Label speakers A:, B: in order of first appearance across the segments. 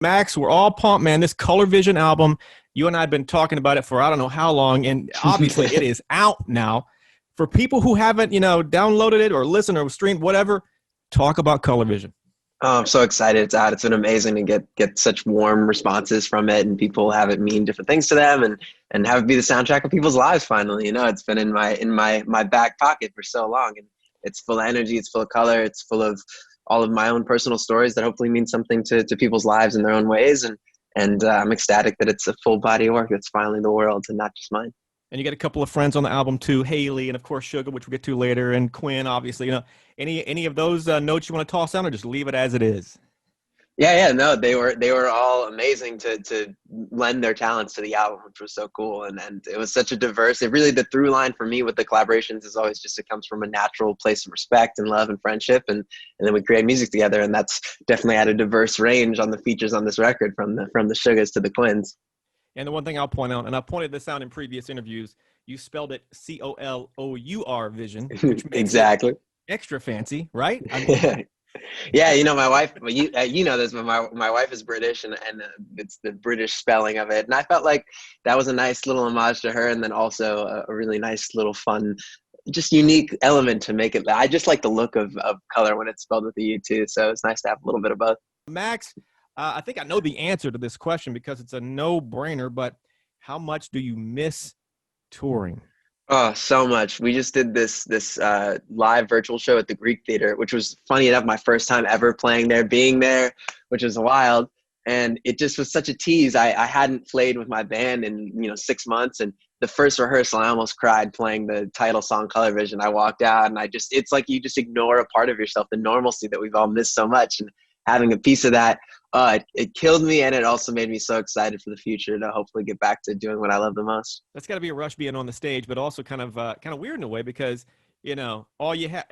A: Max, we're all pumped, man. This Color Vision album, you and I have been talking about it for I don't know how long, and obviously it is out now. For people who haven't, downloaded it or listened or streamed, whatever, talk about Color Vision.
B: Oh, I'm so excited it's out. It's been amazing to get such warm responses from it, and people have it mean different things to them, and have it be the soundtrack of people's lives finally. It's been in my back pocket for so long, and it's full of energy, it's full of color, it's full of all of my own personal stories that hopefully mean something to people's lives in their own ways. And I'm ecstatic that it's a full body of work that's finally the world's and not just mine.
A: And you got a couple of friends on the album too, Hayley and of course Suga, which we'll get to later, and Quinn, obviously. Any of those notes you want to toss down, or just leave it as it is?
B: Yeah, no, they were all amazing to lend their talents to the album, which was so cool. And it was such a diverse, the through line for me with the collaborations is always just, it comes from a natural place of respect and love and friendship. And then we create music together. And that's definitely had a diverse range on the features on this record, from the Sugas to the Quins.
A: And the one thing I'll point out, and I pointed this out in previous interviews, you spelled it Colour Vision, which makes
B: exactly
A: it extra fancy, right?
B: Yeah, my wife, you know this, but my wife is British, and it's the British spelling of it. And I felt like that was a nice little homage to her, and then also a really nice little fun, just unique element to make it. I just like the look of color when it's spelled with a U too, so it's nice to have a little bit of both.
A: Max, I think I know the answer to this question because it's a no-brainer, but how much do you miss touring?
B: Oh, so much. We just did this live virtual show at the Greek Theater, which was, funny enough, my first time ever being there, which was wild. And it just was such a tease. I hadn't played with my band in 6 months, and the first rehearsal I almost cried playing the title song Color Vision. I walked out, and it's like you just ignore a part of yourself, the normalcy that we've all missed so much, and having a piece of that, it killed me, and it also made me so excited for the future to hopefully get back to doing what I love the most.
A: That's got to be a rush being on the stage, but also kind of weird in a way, because all you had,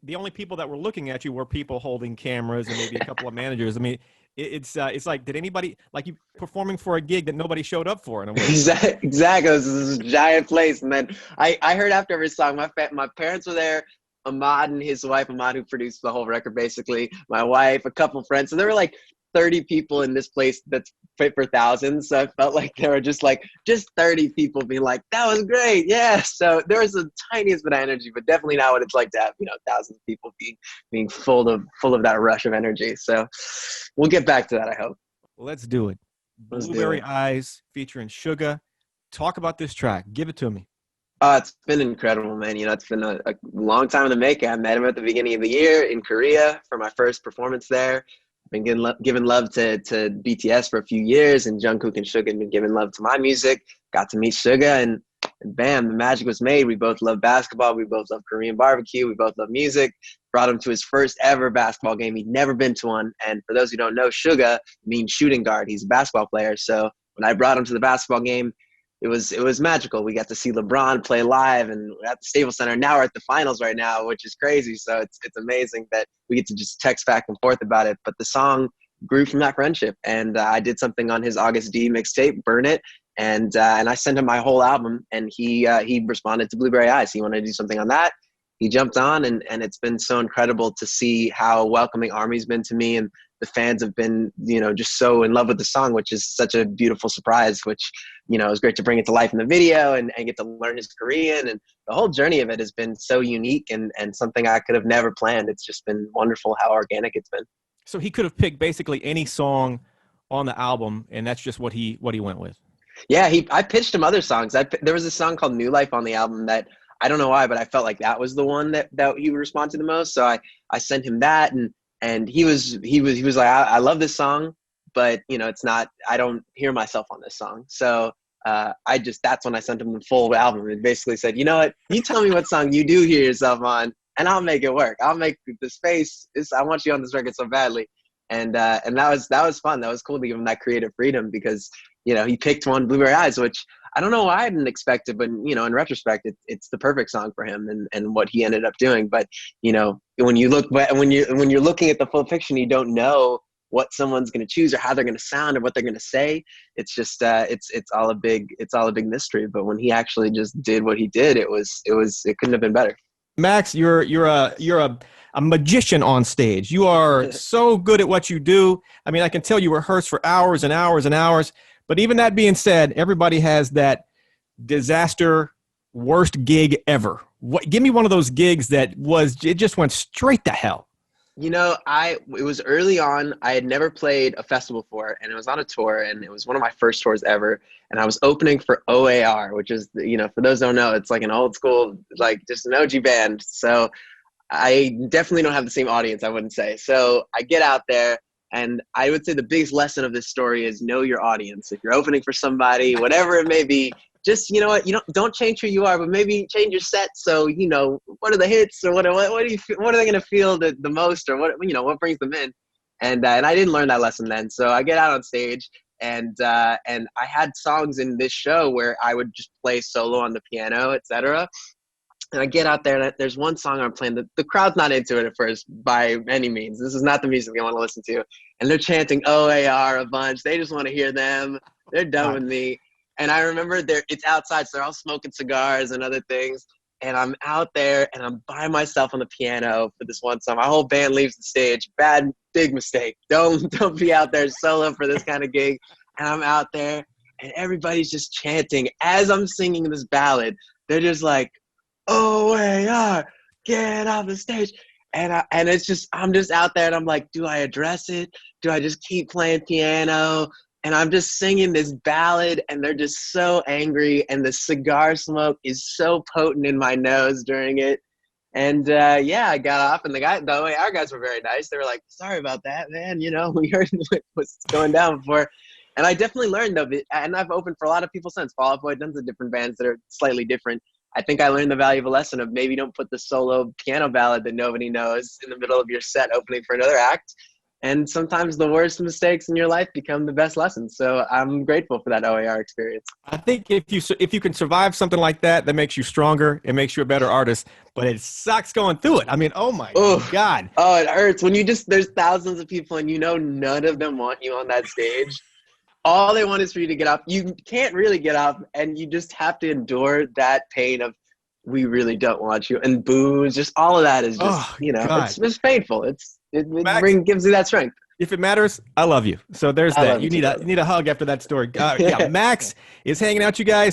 A: the only people that were looking at you were people holding cameras and maybe a couple of managers. I mean, it's like, did anybody, like, you performing for a gig that nobody showed up for in a way?
B: Exactly. It was this giant place, and then I heard after every song, my parents were there. Ahmad and his wife, Ahmad, who produced the whole record, basically, my wife, a couple friends. So there were like 30 people in this place that's fit for thousands. So I felt like there were just 30 people being like, that was great. Yeah. So there was the tiniest bit of energy, but definitely not what it's like to have, thousands of people being full of that rush of energy. So we'll get back to that, I hope.
A: Let's do it. Blueberry Eyes featuring Suga. Talk about this track. Give it to me.
B: It's been incredible, man. It's been a long time in the making. I met him at the beginning of the year in Korea for my first performance there. I've been giving love to BTS for a few years, and Jungkook and Suga have been giving love to my music. Got to meet Suga, and bam, the magic was made. We both love basketball. We both love Korean barbecue. We both love music. Brought him to his first ever basketball game. He'd never been to one. And for those who don't know, Suga means shooting guard. He's a basketball player. So when I brought him to the basketball game, it was magical. We got to see LeBron play live, and we're at the Staples Center. Now we're at the finals right now, which is crazy. So it's amazing that we get to just text back and forth about it. But the song grew from that friendship, and I did something on his August D mixtape, Burn It, and I sent him my whole album, and he responded to Blueberry Eyes. He wanted to do something on that. He jumped on, and it's been so incredible to see how welcoming Army's been to me, and the fans have been, just so in love with the song, which is such a beautiful surprise, which, it was great to bring it to life in the video and get to learn his Korean. And the whole journey of it has been so unique and something I could have never planned. It's just been wonderful how organic it's been.
A: So he could have picked basically any song on the album, and that's just what he went with.
B: Yeah, I pitched him other songs. There was a song called New Life on the album that I don't know why, but I felt like that was the one that he would respond to the most. So I sent him that, and he was like, I love this song, but it's not, I don't hear myself on this song. So that's when I sent him the full album, and basically said, you know what, you tell me what song you do hear yourself on, and I'll make it work. I'll make the space. I want you on this record so badly. And that was fun. That was cool to give him that creative freedom, because, he picked one, Blueberry Eyes, which I don't know why I didn't expect it, but, in retrospect, it's the perfect song for him and what he ended up doing. But, when you're looking at the full picture, you don't know what someone's going to choose or how they're going to sound or what they're going to say. It's just, it's all a big mystery. But when he actually just did what he did, it couldn't have been better.
A: Max, you're a magician on stage. You are so good at what you do. I mean, I can tell you rehearse for hours and hours and hours. But even that being said, everybody has that disaster worst gig ever. Give me one of those gigs that it just went straight to hell.
B: It was early on. I had never played a festival before, and it was on a tour, and it was one of my first tours ever. And I was opening for OAR, which is, for those who don't know, it's like an old school, like just an OG band. So I definitely don't have the same audience, I wouldn't say. So I get out there, and I would say the biggest lesson of this story is know your audience. If you're opening for somebody, whatever it may be, just, don't change who you are, but maybe change your set. So, what are the hits, or what are they going to feel the most, or what brings them in? And I didn't learn that lesson then. So I get out on stage, and I had songs in this show where I would just play solo on the piano, etc. And I get out there, and there's one song I'm playing. The crowd's not into it at first by any means. This is not the music they want to listen to. And they're chanting OAR a bunch. They just want to hear them. They're done with me. And I remember it's outside, so they're all smoking cigars and other things. And I'm out there, and I'm by myself on the piano for this one song. My whole band leaves the stage. Big mistake. Don't be out there solo for this kind of gig. And I'm out there, and everybody's just chanting as I'm singing this ballad. They're just like, OAR, get off the stage. And it's just, I'm just out there, and I'm like, do I address it? Do I just keep playing piano? And I'm just singing this ballad, and they're just so angry, and the cigar smoke is so potent in my nose during it. And I got off, and the OAR guys were very nice. They were like, sorry about that, man. We heard what's going down before. And I definitely learned of it, and I've opened for a lot of people since. Fall Out Boy, tons of different bands that are slightly different. I think I learned the valuable lesson of maybe don't put the solo piano ballad that nobody knows in the middle of your set opening for another act. And sometimes the worst mistakes in your life become the best lessons. So I'm grateful for that OAR experience.
A: I think if you can survive something like that, that makes you stronger. It makes you a better artist. But it sucks going through it. I mean, oh my God.
B: Oh, it hurts when there's thousands of people, and none of them want you on that stage. All they want is for you to get up. You can't really get up, and you just have to endure that pain of, we really don't want you, and boos. Just all of that is just, it's painful. It gives you that strength.
A: If it matters, I love you. So there's that. You need a hug after that story. Yeah, Max is hanging out, you guys.